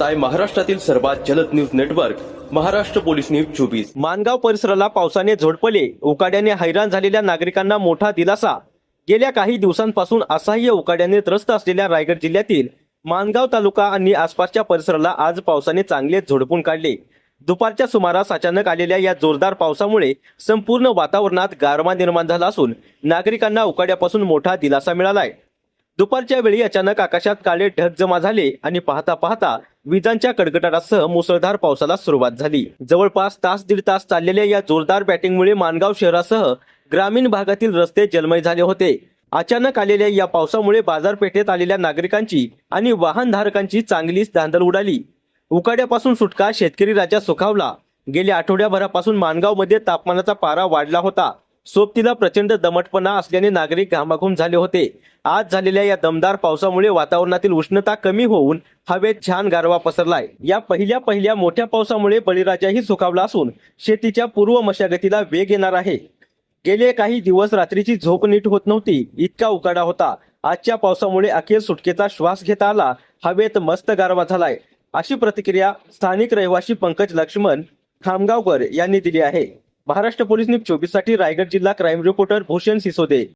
पाहताय महाराष्ट्रातील सर्वात जलद news network Maharashtra police news 24। Mangaon परिसराला पावसाने झोडपले, उकाड्याने हैराण झालेल्या नागरिकांना मोठा दिलासा। गेल्या काही दिवसांपासून असह्य उकाड्याने त्रस्त असलेल्या रायगड जिल्ह्यातील माणगाव तालुका आणि आसपासच्या परिसराला आज पावसाने चांगलेच झोडपून काढले। दुपारच्या सुमारास अचानक आलेल्या या जोरदार पावसामुळे संपूर्ण वातावरणात गारवा निर्माण झाला असून नागरिकांना उकाड्यापासून मोठा दिलासा मिळालाय। दुपारच्या वेळी अचानक आकाशात काळे ढग जमा झाले आणि पाहता पाहता विजांच्या कडकडाटासह मुसळधार पावसाला सुरुवात झाली। जवळपास तास दीड तास चाललेल्या या जोरदार बॅटिंगमुळे माणगाव शहरासह ग्रामीण भागातील रस्ते जलमय झाले होते। अचानक आलेल्या या पावसामुळे बाजारपेठेत आलेल्या नागरिकांची आणि वाहनधारकांची चांगलीच धांदल उडाली। उकाड्यापासून सुटका शेतकरी राजा सुखावला। गेल्या आठवड्याभरापासून माणगावमध्ये तापमानाचा पारा वाढला होता। सोबतीला प्रचंड दमटपणा असल्याने नागरिक घामाघूम झाले होते। आज झालेल्या या दमदार पावसामुळे वातावरणातील उष्णता कमी होऊन हवेत छान गारवा पसरलाय। या पहिल्या मोठ्या पावसामुळे बळीराजाही सुखावला असून शेतीच्या पूर्व मशागतीला वेग येणार आहे। गेले काही दिवस रात्रीची झोप नीट होत नव्हती, इतका उकाडा होता। आजच्या पावसामुळे अखेर सुटकेचा श्वास घेता आला, हवेत मस्त गारवा झालाय, अशी प्रतिक्रिया स्थानिक रहिवासी पंकज लक्ष्मण खामगावकर यांनी दिली आहे। महाराष्ट्र पोलीस न्यूज 24 साठी रायगड जिल्हा क्राईम रिपोर्टर भूषण सिसोदे।